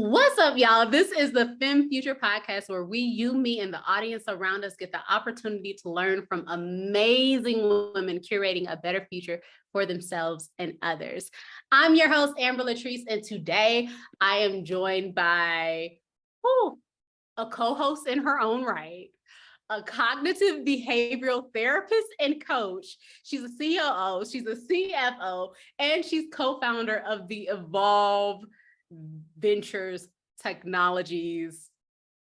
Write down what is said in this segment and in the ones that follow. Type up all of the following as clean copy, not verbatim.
What's up, y'all? This is the FemFuture Podcast where we, you, me, and the audience around us get the opportunity to learn from amazing women curating a better future for themselves and others. I'm your host, Amber LaTrece, and today I am joined by a co-host in her own right, a cognitive behavioral therapist and coach. She's a COO, she's a CFO, and she's co-founder of the Evolve Ventures Technologies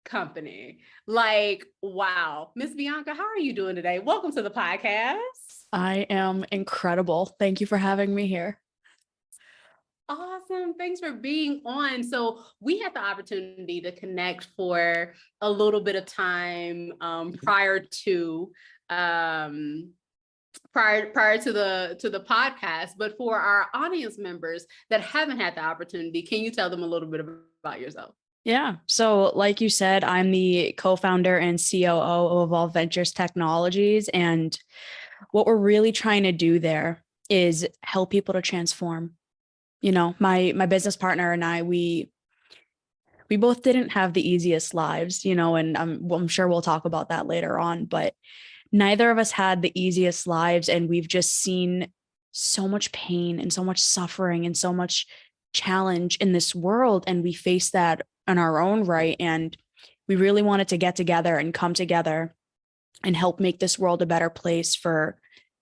company. Like, wow. Miss Bianca, how are you doing today? Welcome to the podcast. I am incredible. Thank you for having me here. Awesome. Thanks for being on. So we had the opportunity to connect for a little bit of time prior to the podcast, but for our audience members that haven't had the opportunity, can you tell them a little bit about yourself? Yeah. So like you said, I'm the co-founder and COO of Evolve Ventures Technologies. And what we're really trying to do there is help people to transform. You know, my business partner and I, we both didn't have the easiest lives, you know, and I'm sure we'll talk about that later on, but neither of us had the easiest lives. And we've just seen so much pain and so much suffering and so much challenge in this world. And we face that in our own right. And we really wanted to get together and come together and help make this world a better place for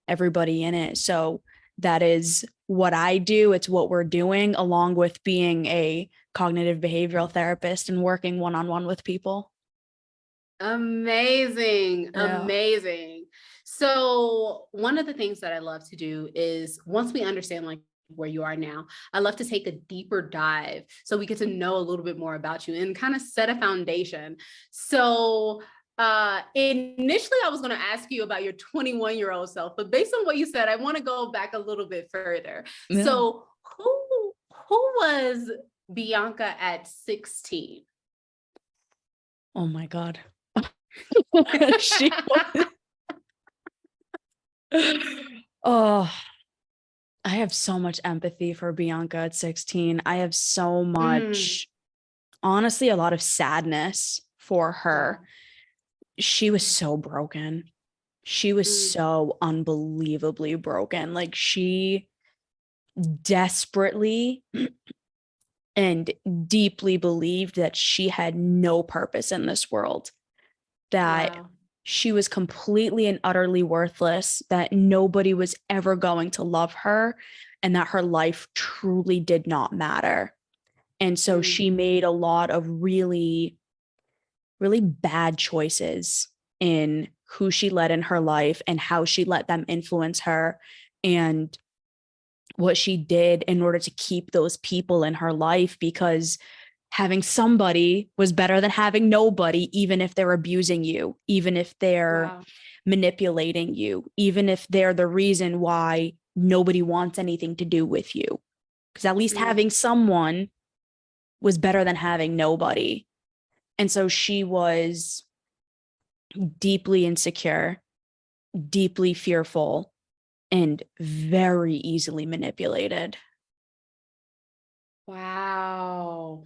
everybody in it. So that is what I do. It's what we're doing, along with being a cognitive behavioral therapist and working one-on-one with people. Amazing. Yeah. Amazing. So one of the things that I love to do is once we understand like where you are now, I love to take a deeper dive so we get to know a little bit more about you and kind of set a foundation. So initially I was going to ask you about your 21-year-old self, but based on what you said, I want to go back a little bit further. Yeah. So who was Bianca at 16? Oh my God. Oh, I have so much empathy for Bianca at 16. I have so much, honestly, a lot of sadness for her. Yeah. She was so broken. She was so unbelievably broken. Like, she desperately and deeply believed that she had no purpose in this world, that she was completely and utterly worthless, that nobody was ever going to love her, and that her life truly did not matter. And so she made a lot of really, really bad choices in who she let in her life and how she let them influence her and what she did in order to keep those people in her life, because having somebody was better than having nobody, even if they're abusing you, even if they're manipulating you, even if they're the reason why nobody wants anything to do with you. Because at least having someone was better than having nobody. And so she was deeply insecure, deeply fearful, and very easily manipulated. Wow.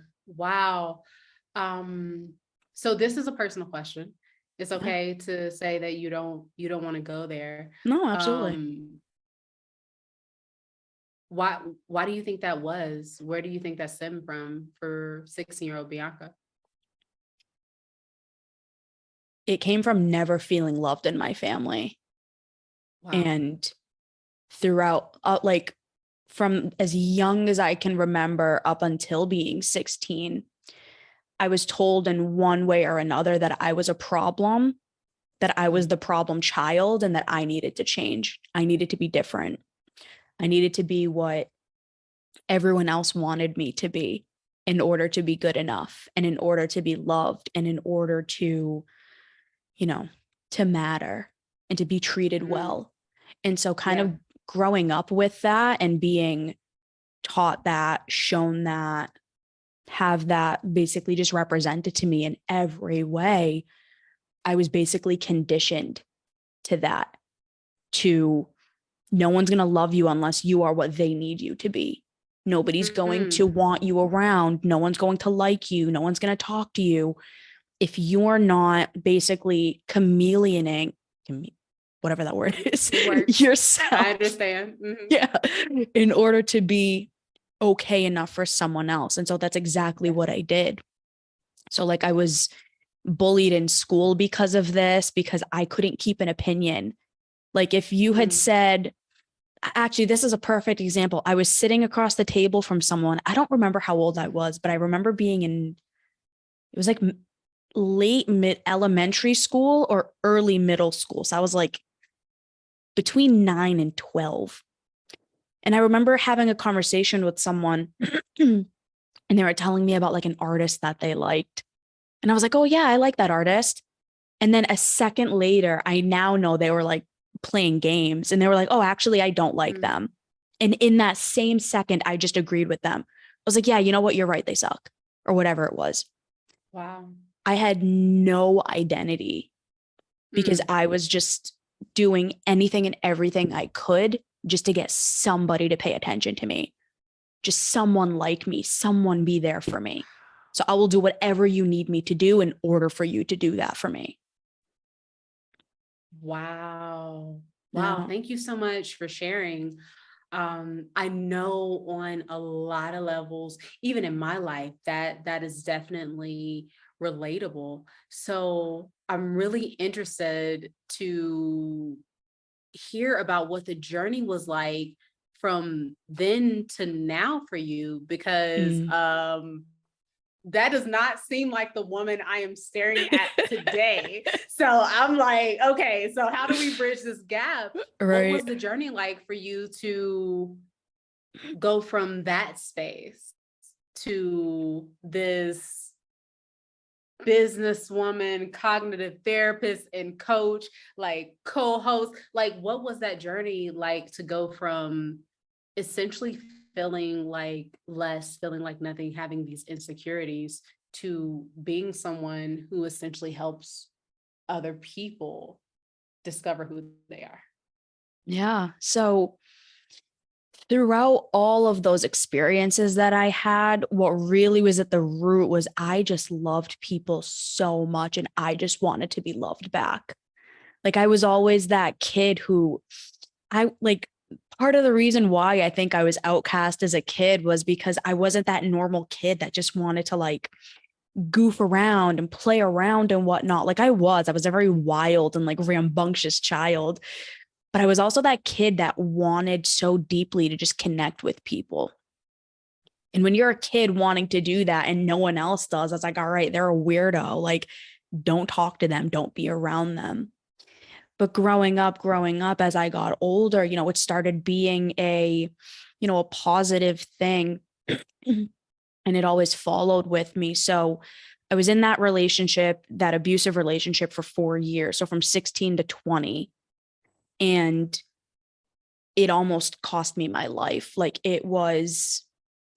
So this is a personal question. It's okay to say that you don't want to go there. No, absolutely. Why do you think that was? Where do you think that stemmed from for 16-year-old Bianca? It came from never feeling loved in my family. Wow. And throughout, like, from as young as I can remember up until being 16, I was told in one way or another that I was a problem, that I was the problem child, and that I needed to change. I needed to be different. I needed to be what everyone else wanted me to be in order to be good enough, and in order to be loved, and in order to, you know, to matter and to be treated well. And so kind of growing up with that and being taught that, shown that, have that basically just represented to me in every way, I was basically conditioned to that, to no one's going to love you unless you are what they need you to be. Nobody's going to want you around. No one's going to like you. No one's going to talk to you. If you're not basically chameleoning, whatever that word is, yourself. I understand. Yeah. In order to be okay enough for someone else. And so that's exactly what I did. So like I was bullied in school because of this, because I couldn't keep an opinion. Like if you had said, actually, this is a perfect example. I was sitting across the table from someone. I don't remember how old I was, but I remember being it was like late mid elementary school or early middle school. So I was like between 9 and 12. And I remember having a conversation with someone and they were telling me about like an artist that they liked. And I was like, oh yeah, I like that artist. And then a second later, I now know they were like playing games and they were like, oh, actually, I don't like them. And in that same second, I just agreed with them. I was like, yeah, you know what? You're right. They suck or whatever it was. Wow. I had no identity because I was just doing anything and everything I could just to get somebody to pay attention to me. Just someone like me, someone be there for me. So I will do whatever you need me to do in order for you to do that for me. Wow. Yeah. Thank you so much for sharing. I know on a lot of levels, even in my life, that is definitely relatable. So I'm really interested to hear about what the journey was like from then to now for you, because that does not seem like the woman I am staring at today. So I'm like, okay, so how do we bridge this gap? Right. What was the journey like for you to go from that space to this businesswoman, cognitive therapist, and coach, like co-host? Like, what was that journey like to go from essentially feeling like less, feeling like nothing, having these insecurities, to being someone who essentially helps other people discover who they are? Yeah. So throughout all of those experiences that I had, what really was at the root was I just loved people so much and I just wanted to be loved back. Like I was always that kid who I like, part of the reason why I think I was outcast as a kid was because I wasn't that normal kid that just wanted to like goof around and play around and whatnot. Like I was a very wild and like rambunctious child, but I was also that kid that wanted so deeply to just connect with people. And when you're a kid wanting to do that and no one else does, it's like, all right, they're a weirdo. Like, don't talk to them, don't be around them. But growing up as I got older, it started being a positive thing. And it always followed with me. So I was in that relationship, that abusive relationship, for 4 years. So from 16 to 20. And it almost cost me my life. Like it was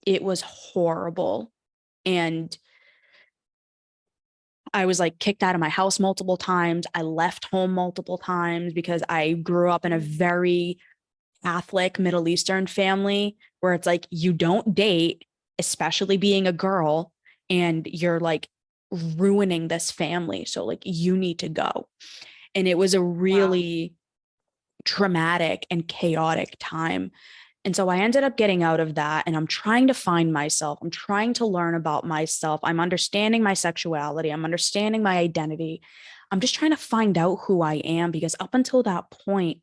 horrible. And I was like kicked out of my house multiple times. I left home multiple times because I grew up in a very Catholic Middle Eastern family where it's like, you don't date, especially being a girl, and you're like ruining this family. So like you need to go. And it was a really traumatic and chaotic time. And so I ended up getting out of that, and I'm trying to find myself. I'm trying to learn about myself. I'm understanding my sexuality. I'm understanding my identity. I'm just trying to find out who I am, because up until that point,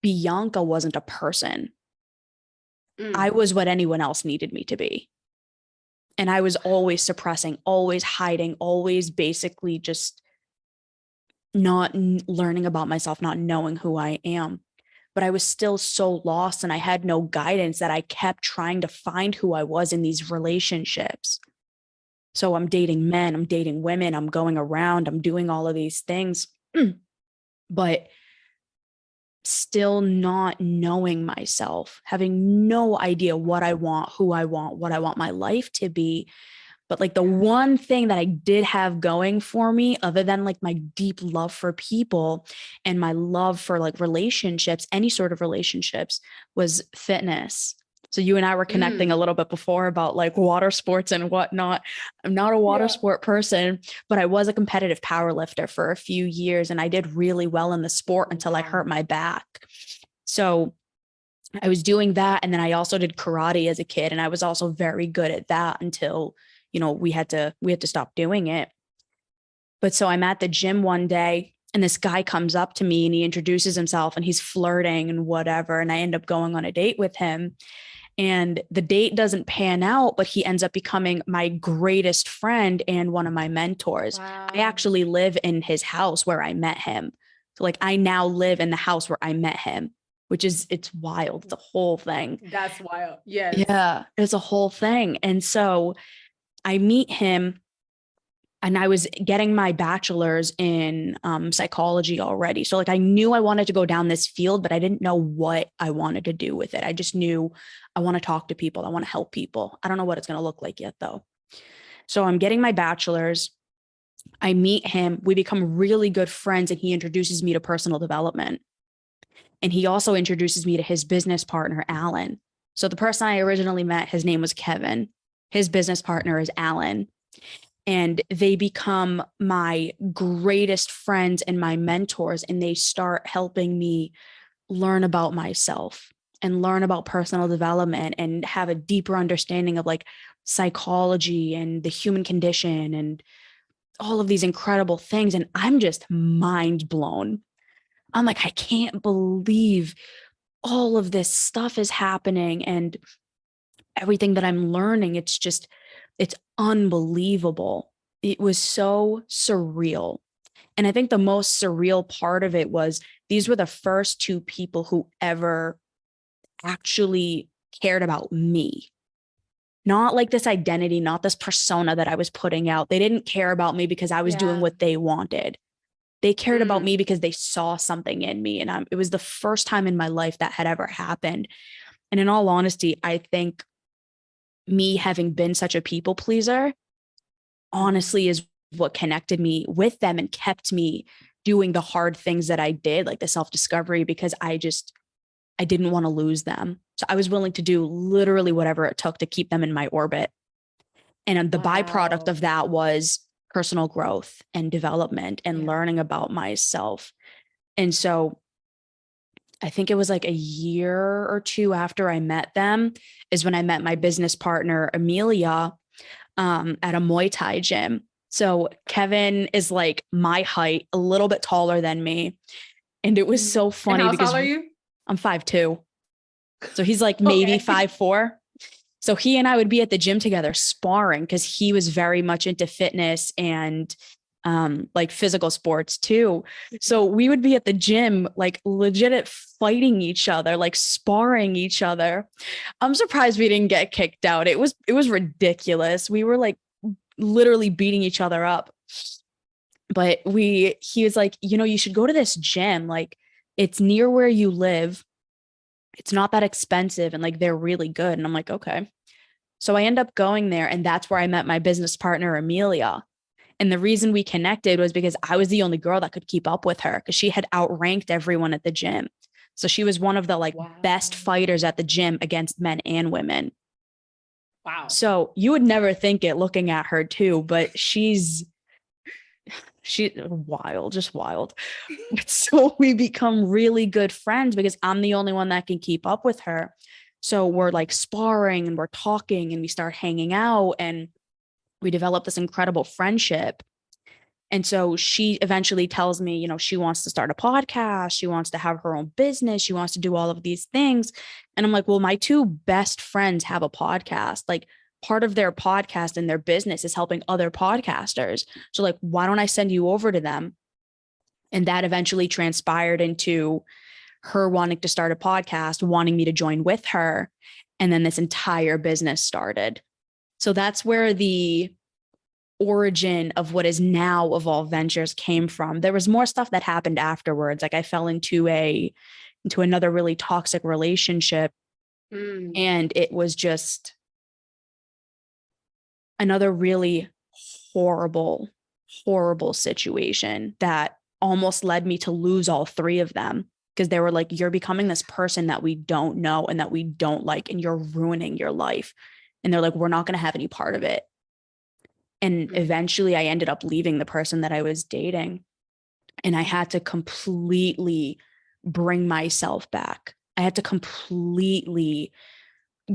Bianca wasn't a person. I was what anyone else needed me to be. And I was always suppressing, always hiding, always basically just not learning about myself, not knowing who I am. But I was still so lost and I had no guidance that I kept trying to find who I was in these relationships. So I'm dating men, I'm dating women, I'm going around, I'm doing all of these things, but still not knowing myself, having no idea what I want, who I want, what I want my life to be. But like the one thing that I did have going for me, other than like my deep love for people and my love for like relationships, any sort of relationships, was fitness. So you and I were connecting a little bit before about like water sports and whatnot. I'm not a water sport person, but I was a competitive power lifter for a few years and I did really well in the sport until I hurt my back. So I was doing that. And then I also did karate as a kid. And I was also very good at that until, you know, we had to stop doing it. But so I'm at the gym one day and this guy comes up to me and he introduces himself and he's flirting and whatever. And I end up going on a date with him. And the date doesn't pan out, but he ends up becoming my greatest friend and one of my mentors. Wow. I actually live in his house where I met him. So like I now live in the house where I met him, which is, it's wild. It's a whole thing. That's wild. Yes. Yeah, it's a whole thing. And so I meet him and I was getting my bachelor's in psychology already. So like I knew I wanted to go down this field, but I didn't know what I wanted to do with it. I just knew I want to talk to people. I want to help people. I don't know what it's going to look like yet though. So I'm getting my bachelor's. I meet him. We become really good friends and he introduces me to personal development. And he also introduces me to his business partner, Alan. So the person I originally met, his name was Kevin. His business partner is Alan. And they become my greatest friends and my mentors. And they start helping me learn about myself and learn about personal development and have a deeper understanding of like psychology and the human condition and all of these incredible things. And I'm just mind blown. I'm like, I can't believe all of this stuff is happening and everything that I'm learning. It's unbelievable. It was so surreal. And I think the most surreal part of it was these were the first two people who ever actually cared about me. Not like this identity, not this persona that I was putting out. They didn't care about me because I was doing what they wanted. They cared about me because they saw something in me. And it was the first time in my life that had ever happened. And in all honesty, I think me having been such a people pleaser, honestly, is what connected me with them and kept me doing the hard things that I did, like the self-discovery, because I didn't want to lose them. So I was willing to do literally whatever it took to keep them in my orbit. And the byproduct of that was personal growth and development and learning about myself. And so I think it was like a year or two after I met them is when I met my business partner, Amelia, at a Muay Thai gym. So Kevin is like my height, a little bit taller than me. And it was so funny because how tall are you? I'm 5'2". So he's like maybe 5'4". So he and I would be at the gym together sparring because he was very much into fitness and like physical sports too. So we would be at the gym, like legit at fighting each other, like sparring each other. I'm surprised we didn't get kicked out. It was ridiculous. We were like literally beating each other up. But he was like, you know, you should go to this gym. Like it's near where you live. It's not that expensive and like they're really good. And I'm like, okay. So I end up going there and that's where I met my business partner, Amelia. And the reason we connected was because I was the only girl that could keep up with her because she had outranked everyone at the gym. So she was one of the like best fighters at the gym against men and women. Wow. So you would never think it looking at her too, but she's wild, just wild. So we become really good friends because I'm the only one that can keep up with her. So we're like sparring and we're talking and we start hanging out and we develop this incredible friendship. And so she eventually tells me, you know, she wants to start a podcast. She wants to have her own business. She wants to do all of these things. And I'm like, well, my two best friends have a podcast. Like part of their podcast and their business is helping other podcasters. So like, why don't I send you over to them? And that eventually transpired into her wanting to start a podcast, wanting me to join with her. And then this entire business started. So that's where the origin of what is now Evolve Ventures came from. There was more stuff that happened afterwards. Like I fell into another really toxic relationship. And it was just another really horrible situation that almost led me to lose all three of them. because they were like, you're becoming this person that we don't know and that we don't like, and you're ruining your life. And they're like, we're not going to have any part of it. And eventually I ended up leaving the person that I was dating. And I had to completely bring myself back. I had to completely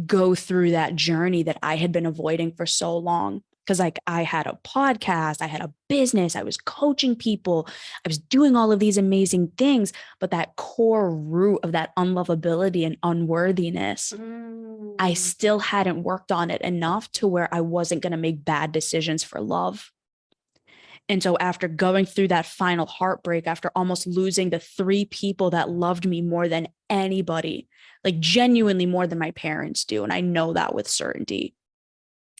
go through that journey that I had been avoiding for so long. Because like I had a podcast, I had a business, I was coaching people, I was doing all of these amazing things, but that core root of that unlovability and unworthiness, I still hadn't worked on it enough to where I wasn't going to make bad decisions for love. And so after going through that final heartbreak, after almost losing the 3 people that loved me more than anybody, like genuinely more than my parents do, and I know that with certainty,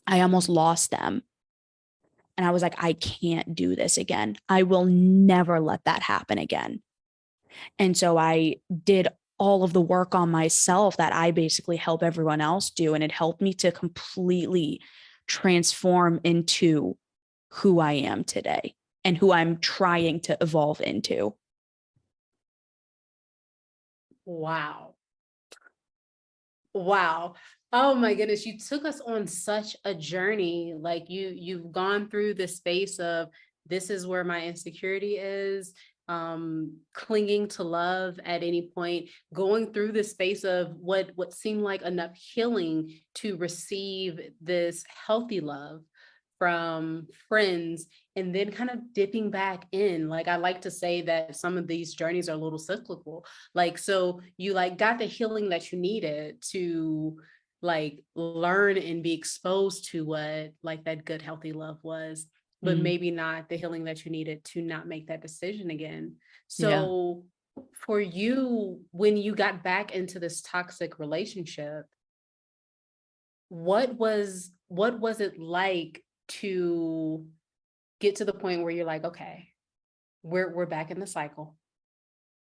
I almost lost them. And I was like, I can't do this again. I will never let that happen again. And so I did all of the work on myself that I basically help everyone else do. And it helped me to completely transform into who I am today and who I'm trying to evolve into. Wow. Wow. Oh my goodness. You took us on such a journey. Like you've gone through the space of, this is where my insecurity is, clinging to love at any point, going through the space of what seemed like enough healing to receive this healthy love from friends, and then kind of dipping back in. Like, I like to say that some of these journeys are a little cyclical. Like, so you like got the healing that you needed to like learn and be exposed to what like that good, healthy love was, but maybe not the healing that you needed to not make that decision again. So for you, when you got back into this toxic relationship, what was it like to get to the point where you're like, okay, we're back in the cycle.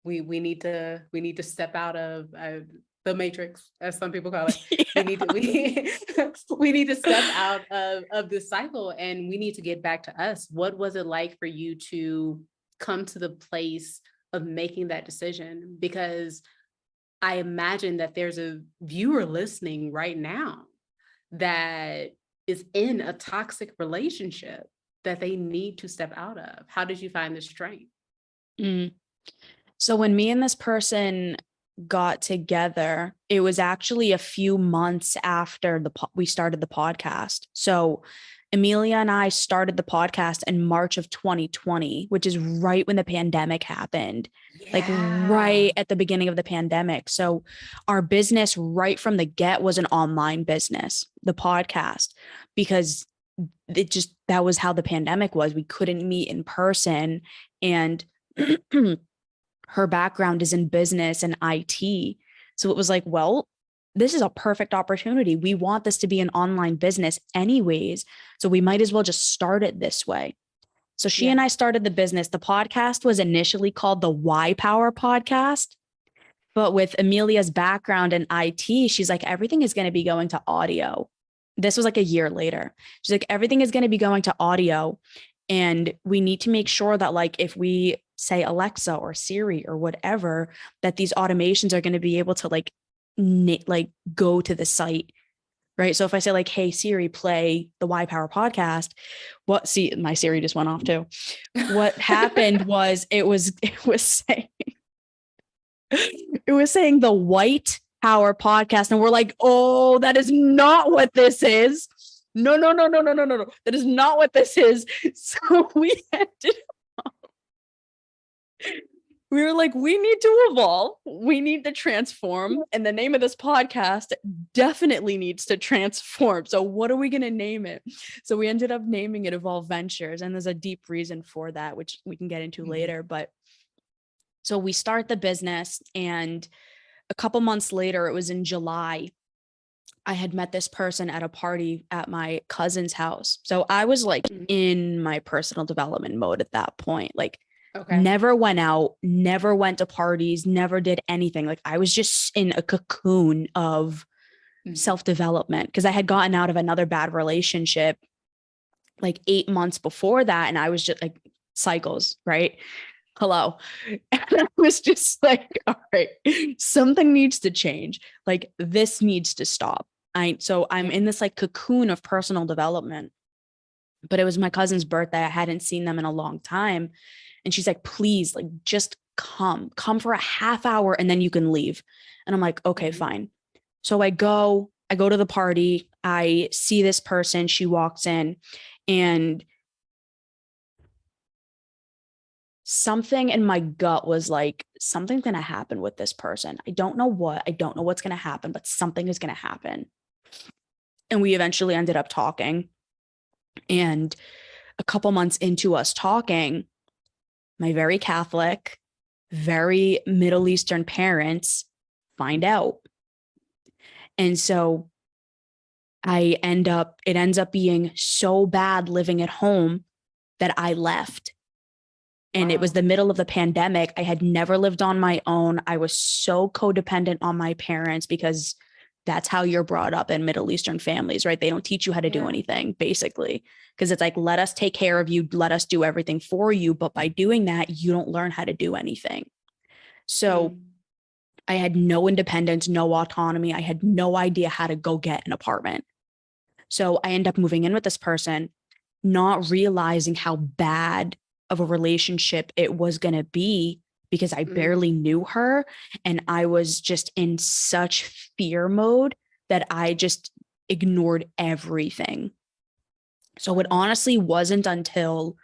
We need to step out of the matrix, as some people call it. We need to step out of this cycle, and we need to get back to us. What was it like for you to come to the place of making that decision? Because I imagine that there's a viewer listening right now that is in a toxic relationship that they need to step out of. How did you find the strength? So when me and this person got together, it was actually a few months after we started the podcast. So Amelia and I started the podcast in March of 2020, which is right when the pandemic happened, like right at the beginning of the pandemic. So our business right from the get was an online business, the podcast, because that was how the pandemic was. We couldn't meet in person. And her background is in business and IT. So it was like, well, this is a perfect opportunity. We want this to be an online business anyways. So we might as well just start it this way. So she and I started the business. The podcast was initially called the Y Power Podcast. But with Amelia's background in IT, she's like, everything is going to be going to audio. This was like a year later. She's like, everything is going to be going to audio. And we need to make sure that like if we say Alexa or Siri or whatever, that these automations are going to be able to like go to the site, right? So if I say like, hey Siri, play the Y Power Podcast, my Siri just went off too. What happened was it was saying the White Power Podcast, and we're like, oh, that is not what this is. No. That is not what this is. So we were like, we need to evolve. We need to transform. And the name of this podcast definitely needs to transform. So what are we going to name it? So we ended up naming it Evolve Ventures. And there's a deep reason for that, which we can get into later. But so we start the business, and a couple months later, it was in July, I had met this person at a party at my cousin's house. So I was like in my personal development mode at that point. Like, never went out, never went to parties, never did anything. Like I was just in a cocoon of self-development because I had gotten out of another bad relationship. like 8 months before that. And I was just like cycles, right? hello. And I was just like, all right, something needs to change. Like this needs to stop. I'm in this like cocoon of personal development, but it was my cousin's birthday. I hadn't seen them in a long time. And she's like, please, like, just come for a half hour and then you can leave. And I'm like, okay, fine. So I go to the party. I see this person. She walks in and something in my gut was like, something's going to happen with this person. I don't know what, I don't know what's going to happen, but something is going to happen. And we eventually ended up talking. And a couple months into us talking, my very Catholic, very Middle Eastern parents find out. And so it ends up being so bad living at home that I left. And it was the middle of the pandemic. I had never lived on my own. I was so codependent on my parents because that's how you're brought up in Middle Eastern families, right? They don't teach you how to do anything, basically, because it's like, let us take care of you, let us do everything for you. But by doing that, you don't learn how to do anything. So I had no independence, no autonomy. I had no idea how to go get an apartment. So I end up moving in with this person, not realizing how bad of a relationship it was going to be because I barely knew her. And I was just in such fear mode that I just ignored everything. So it honestly wasn't until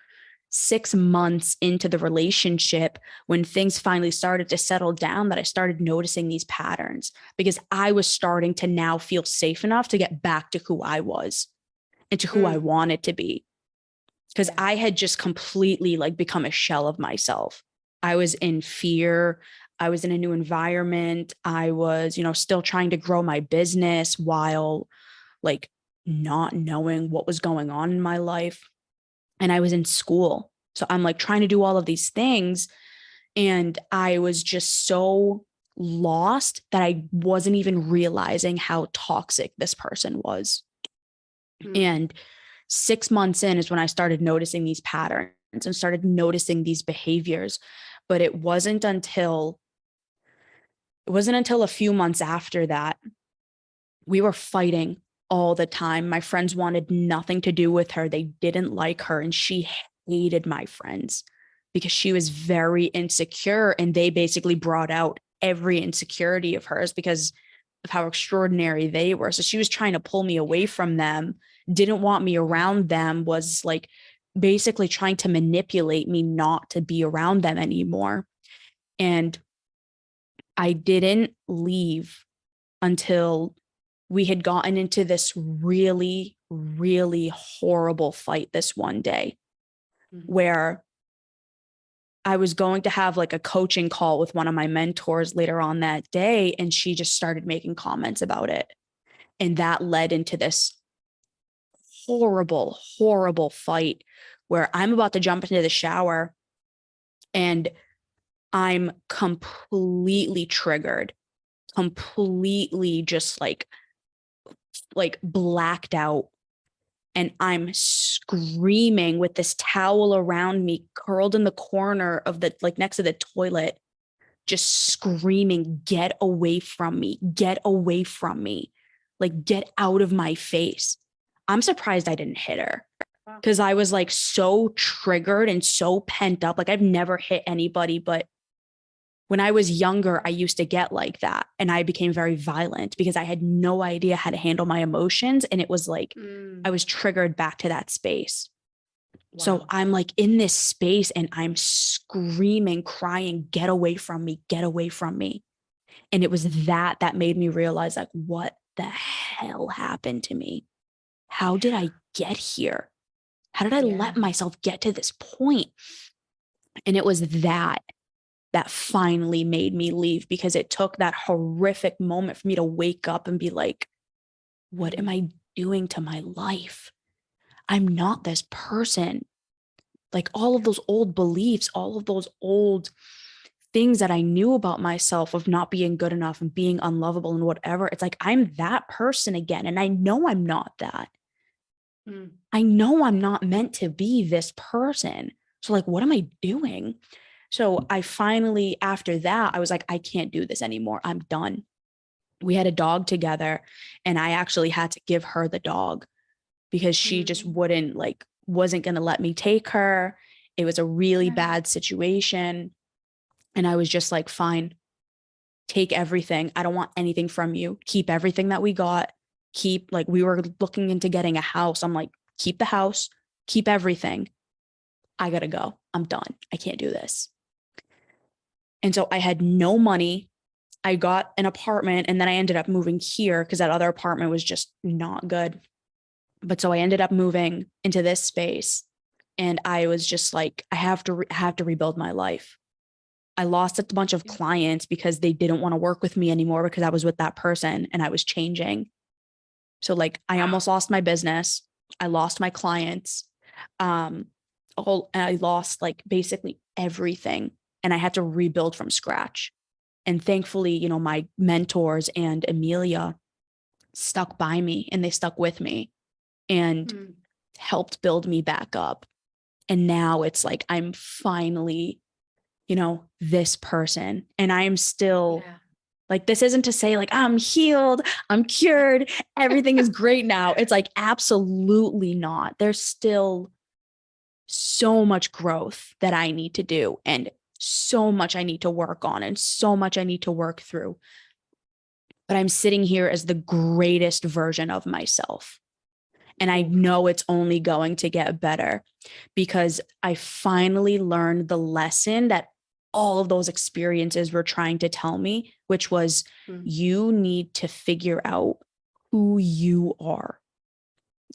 6 months into the relationship when things finally started to settle down that I started noticing these patterns, because I was starting to now feel safe enough to get back to who I was and to who I wanted to be. Because I had just completely like become a shell of myself. I was in fear. I was in a new environment. I was, still trying to grow my business while like not knowing what was going on in my life. And I was in school. So I'm like trying to do all of these things. And I was just so lost that I wasn't even realizing how toxic this person was. And 6 months in is when I started noticing these patterns and started noticing these behaviors. But it wasn't until a few months after that, we were fighting all the time. My friends wanted nothing to do with her. They didn't like her. And she hated my friends because she was very insecure. And they basically brought out every insecurity of hers because of how extraordinary they were. So she was trying to pull me away from them, didn't want me around them, was like basically trying to manipulate me not to be around them anymore. And I didn't leave until we had gotten into this really, really horrible fight this one day where I was going to have like a coaching call with one of my mentors later on that day. And she just started making comments about it. And that led into this horrible, horrible fight where I'm about to jump into the shower and I'm completely triggered, completely just like blacked out. And I'm screaming with this towel around me, curled in the corner of the, like next to the toilet, just screaming, get away from me, get away from me, like get out of my face. I'm surprised I didn't hit her because I was like so triggered and so pent up. Like I've never hit anybody, but when I was younger, I used to get like that. And I became very violent because I had no idea how to handle my emotions. And it was like, I was triggered back to that space. Wow. So I'm like in this space and I'm screaming, crying, get away from me, get away from me. And it was that made me realize like, what the hell happened to me? How did I get here? How did I let myself get to this point? And it was that finally made me leave, because it took that horrific moment for me to wake up and be like, what am I doing to my life? I'm not this person. Like all of those old beliefs, all of those old things that I knew about myself of not being good enough and being unlovable and whatever. It's like, I'm that person again. And I know I'm not that. I know I'm not meant to be this person. So like, what am I doing? So I finally, after that, I was like, I can't do this anymore. I'm done. We had a dog together, and I actually had to give her the dog because she just wasn't going to let me take her. It was a really bad situation. And I was just like, fine, take everything. I don't want anything from you. Keep everything that we got. We were looking into getting a house. I'm like, keep the house, keep everything. I got to go. I'm done. I can't do this. And so I had no money. I got an apartment, and then I ended up moving here because that other apartment was just not good. But so I ended up moving into this space, and I was just like, I have to rebuild my life. I lost a bunch of clients because they didn't want to work with me anymore because I was with that person and I was changing. So like I almost lost my business. I lost my clients. I lost like basically everything, and I had to rebuild from scratch. And thankfully, you know, my mentors and Amelia stuck by me, and they stuck with me and helped build me back up. And now it's like, I'm finally, you know, this person, and I'm still like, this isn't to say like, I'm healed, I'm cured, everything is great now. It's like, absolutely not. There's still so much growth that I need to do, and so much I need to work on, and so much I need to work through. But I'm sitting here as the greatest version of myself. And I know it's only going to get better because I finally learned the lesson that all of those experiences were trying to tell me, which was you need to figure out who you are.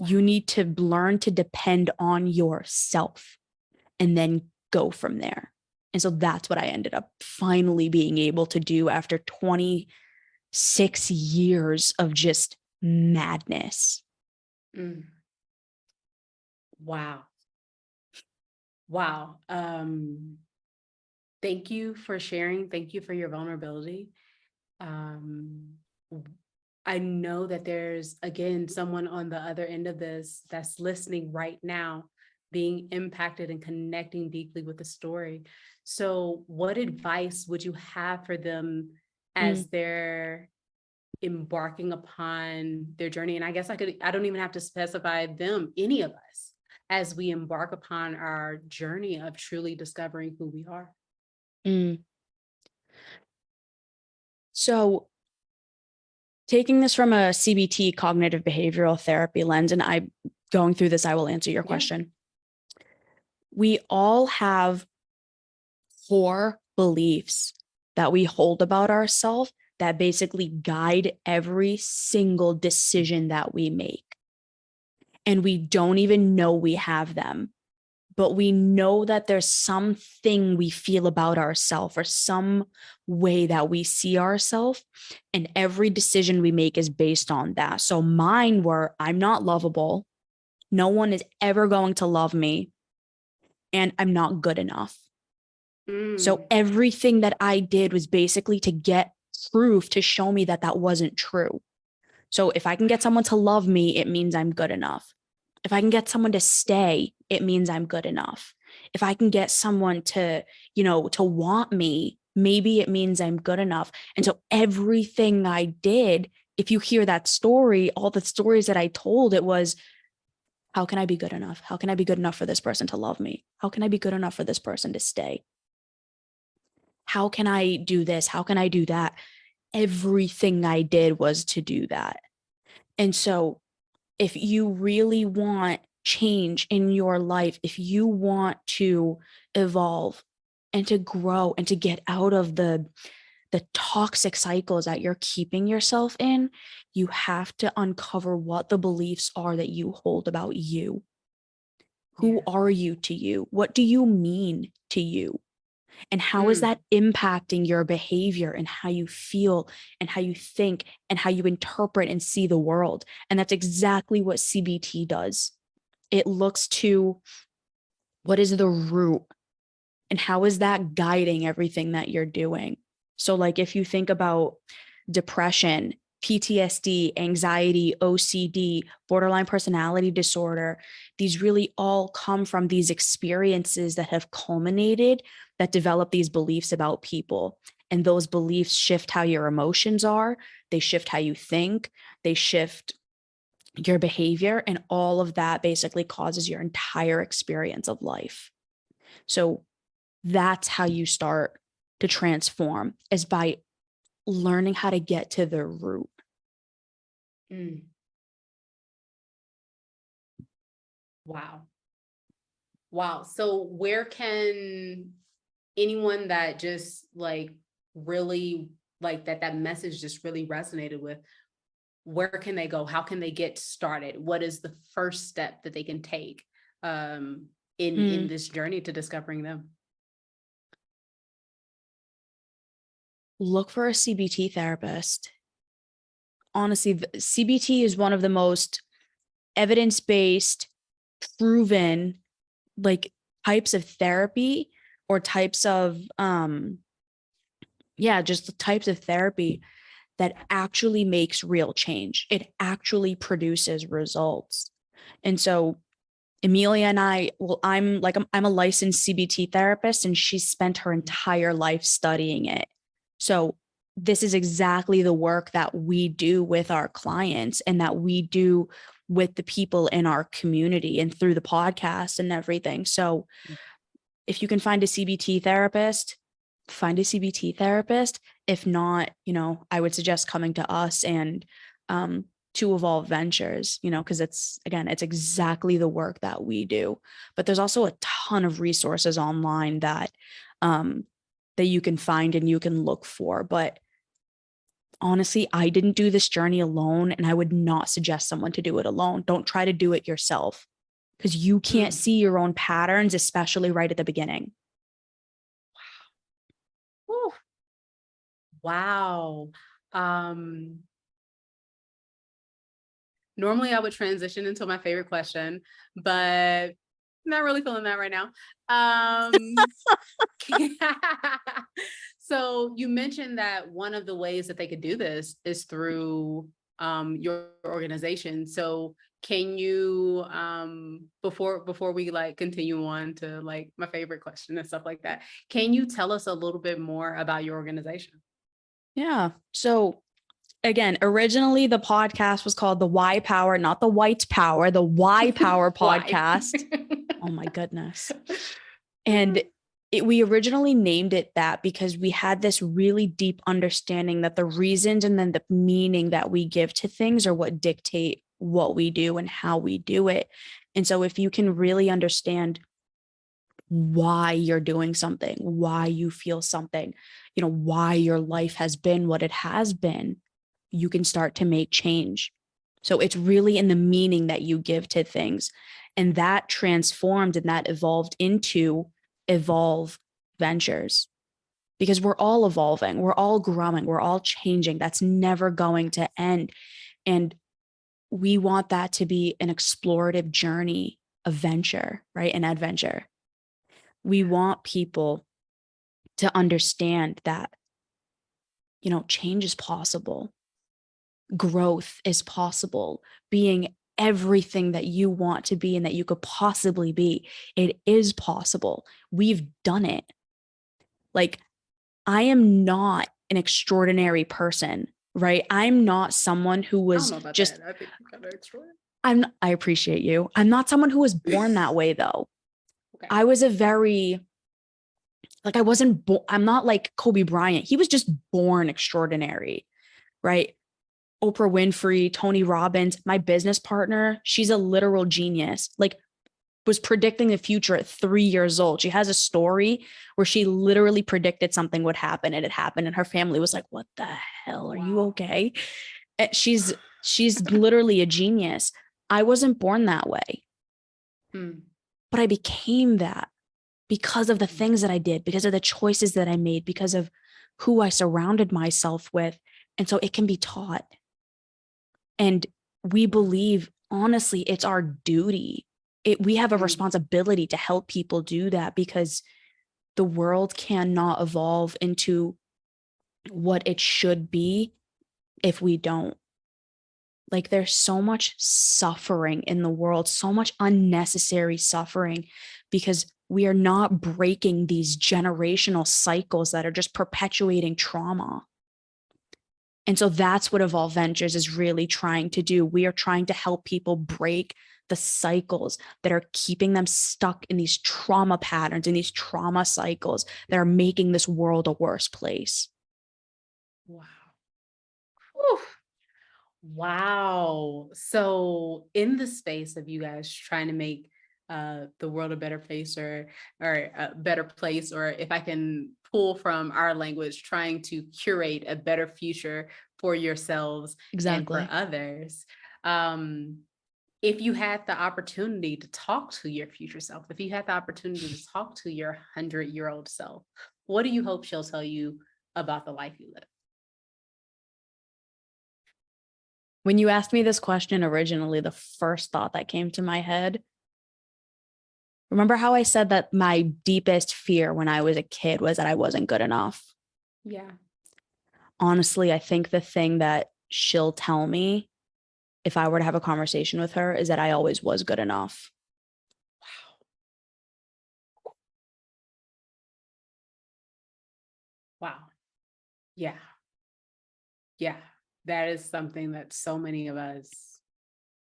You need to learn to depend on yourself and then go from there. And so that's what I ended up finally being able to do after 26 years of just madness. Wow. Wow. Thank you for sharing. Thank you for your vulnerability. I know that there's, again, someone on the other end of this that's listening right now, being impacted and connecting deeply with the story. So what advice would you have for them as they're embarking upon their journey? And I guess I don't even have to specify them, any of us, as we embark upon our journey of truly discovering who we are. So taking this from a CBT, cognitive behavioral therapy lens, and I going through this, I will answer your question. We all have core beliefs that we hold about ourselves that basically guide every single decision that we make. And we don't even know we have them, but we know that there's something we feel about ourselves or some way that we see ourselves. And every decision we make is based on that. So mine were, I'm not lovable. No one is ever going to love me. And I'm not good enough. So everything that I did was basically to get proof to show me that that wasn't true. So if I can get someone to love me, it means I'm good enough. If I can get someone to stay, it means I'm good enough. If I can get someone to, you know, to want me, maybe it means I'm good enough. And so everything I did, if you hear that story, all the stories that I told, it was, how can I be good enough? How can I be good enough for this person to love me? How can I be good enough for this person to stay? How can I do this? How can I do that? Everything I did was to do that. And so if you really want change in your life, if you want to evolve and to grow and to get out of the toxic cycles that you're keeping yourself in, you have to uncover what the beliefs are that you hold about you. Who are you to you? What do you mean to you? And how is that impacting your behavior and how you feel and how you think and how you interpret and see the world? And that's exactly what CBT does. It looks to what is the root and how is that guiding everything that you're doing? So like if you think about depression, PTSD, anxiety, OCD, borderline personality disorder, these really all come from these experiences that have culminated that develop these beliefs about people. And those beliefs shift how your emotions are. They shift how you think. They shift your behavior. And all of that basically causes your entire experience of life. So that's how you start to transform, is by learning how to get to the root. Wow. So where can anyone that just like really like that message just really resonated with, where can they go? How can they get started? What is the first step that they can take in this journey to discovering them? Look for a CBT therapist. Honestly, CBT is one of the most evidence-based, proven like types of therapy, or types of just the types of therapy that actually makes real change. It actually produces results. And so Amelia and I'm a licensed CBT therapist, and she spent her entire life studying it. So this is exactly the work that we do with our clients, and that we do with the people in our community and through the podcast and everything. So if you can find a CBT therapist, find a CBT therapist. If not, I would suggest coming to us and to Evolve Ventures, because it's exactly the work that we do. But there's also a ton of resources online that you can find and you can look for. But honestly, I didn't do this journey alone, and I would not suggest someone to do it alone. Don't try to do it yourself, because you can't see your own patterns, especially right at the beginning. Wow. Normally I would transition into my favorite question, but not really feeling that right now. So you mentioned that one of the ways that they could do this is through your organization. So can you before we like continue on to like my favorite question and stuff like that, can you tell us a little bit more about your organization? Yeah. So again, originally the podcast was called the Why Power, not the White Power, the Why Power podcast. Oh my goodness. And we originally named it that because we had this really deep understanding that the reasons and then the meaning that we give to things are what dictate what we do and how we do it. And so if you can really understand why you're doing something, why you feel something, why your life has been what it has been, you can start to make change. So it's really in the meaning that you give to things. And that transformed and that evolved into Evolve Ventures, because we're all evolving, we're all growing, we're all changing. That's never going to end. And we want that to be an explorative journey, a venture, right? An adventure. We want people to understand that, change is possible. Growth is possible. Being everything that you want to be and that you could possibly be, it is possible. We've done it. Like, I am not an extraordinary person, right? I'm not someone who was just, I think I'm kind of extraordinary. I appreciate you. I'm not someone who was born that way though. Okay. I was I wasn't, I'm not like Kobe Bryant. He was just born extraordinary, right? Oprah Winfrey, Tony Robbins, my business partner, she's a literal genius. Like, was predicting the future at 3 years old. She has a story where she literally predicted something would happen, and it happened. And her family was like, what the hell? Are you okay? And she's literally a genius. I wasn't born that way, but I became that because of the things that I did, because of the choices that I made, because of who I surrounded myself with. And so it can be taught. And we believe, honestly, it's our duty. We have a responsibility to help people do that, because the world cannot evolve into what it should be if we don't. Like, there's so much suffering in the world, so much unnecessary suffering, because we are not breaking these generational cycles that are just perpetuating trauma. And so that's what Evolve Ventures is really trying to do. We are trying to help people break the cycles that are keeping them stuck in these trauma patterns, in these trauma cycles that are making this world a worse place. Wow. Whew. Wow. So in the space of you guys trying to make the world a better place, or a better place, or if I can pull from our language, trying to curate a better future for yourselves and for others. If you had the opportunity to talk to your future self, if you had the opportunity to talk to your 100-year-old self, what do you hope she'll tell you about the life you live? When you asked me this question originally, the first thought that came to my head, remember how I said that my deepest fear when I was a kid was that I wasn't good enough? Yeah. Honestly, I think the thing that she'll tell me if I were to have a conversation with her is that I always was good enough. Wow. Yeah. Yeah. That is something that so many of us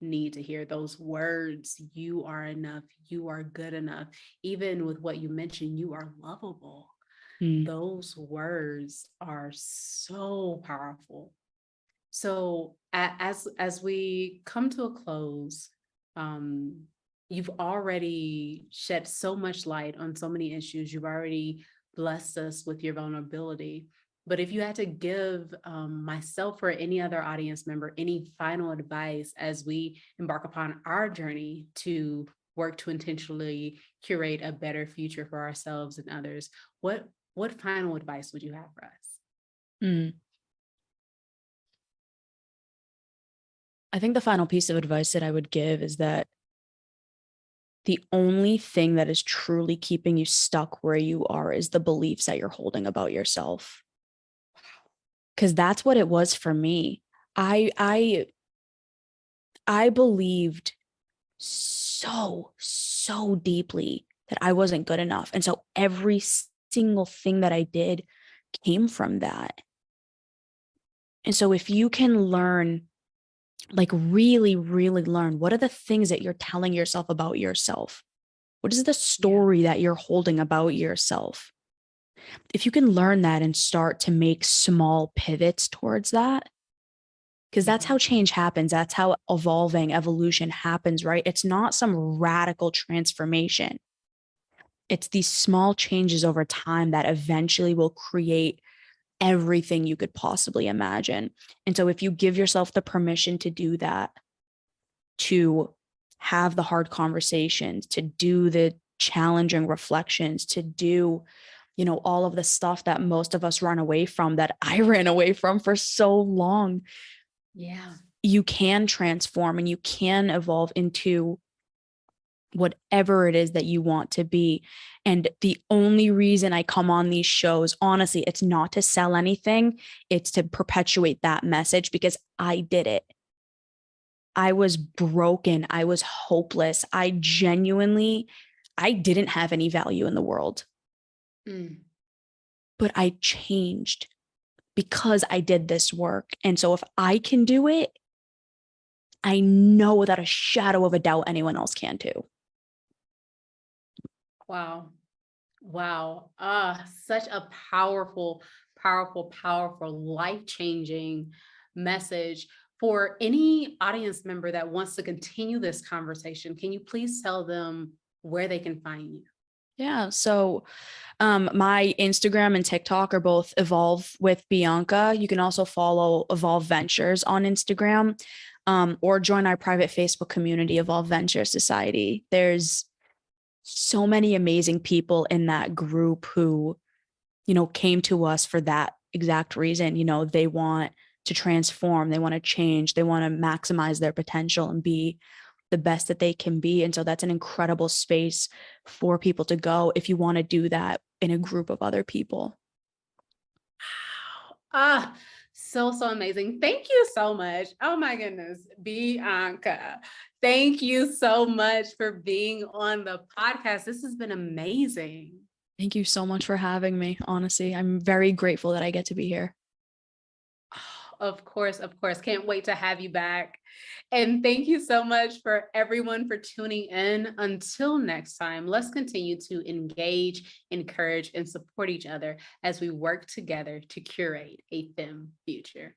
need to hear. Those words, you are enough, you are good enough. Even with what you mentioned, you are lovable. Those words are so powerful. So as we come to a close, you've already shed so much light on so many issues. You've already blessed us with your vulnerability. But if you had to give myself or any other audience member any final advice as we embark upon our journey to work to intentionally curate a better future for ourselves and others, what final advice would you have for us? I think the final piece of advice that I would give is that the only thing that is truly keeping you stuck where you are is the beliefs that you're holding about yourself. Because that's what it was for me. I believed so deeply that I wasn't good enough. And so every single thing that I did came from that. And so if you can learn, like really, really learn, what are the things that you're telling yourself about yourself? What is the story that you're holding about yourself? If you can learn that and start to make small pivots towards that, because that's how change happens. That's how evolution happens, right? It's not some radical transformation. It's these small changes over time that eventually will create everything you could possibly imagine. And so if you give yourself the permission to do that, to have the hard conversations, to do the challenging reflections, to do, all of the stuff that most of us run away from, that I ran away from for so long. Yeah. You can transform and you can evolve into whatever it is that you want to be. And the only reason I come on these shows, honestly, it's not to sell anything. It's to perpetuate that message, because I did it. I was broken. I was hopeless. I didn't have any value in the world. But I changed because I did this work. And so if I can do it, I know without a shadow of a doubt anyone else can too. Wow. Wow. Such a powerful, life-changing message. For any audience member that wants to continue this conversation, can you please tell them where they can find you? Yeah. So my Instagram and TikTok are both Evolve with Bianca. You can also follow Evolve Ventures on Instagram, or join our private Facebook community, Evolve Venture Society. There's so many amazing people in that group who, came to us for that exact reason. They want to transform, they want to change, they want to maximize their potential and be the best that they can be. And so that's an incredible space for people to go if you want to do that in a group of other people. Ah, So amazing. Thank you so much. Oh my goodness, Bianca. Thank you so much for being on the podcast. This has been amazing. Thank you so much for having me. Honestly, I'm very grateful that I get to be here. Of course, of course. Can't wait to have you back. And thank you so much for everyone for tuning in. Until next time, let's continue to engage, encourage, and support each other as we work together to curate a femme future.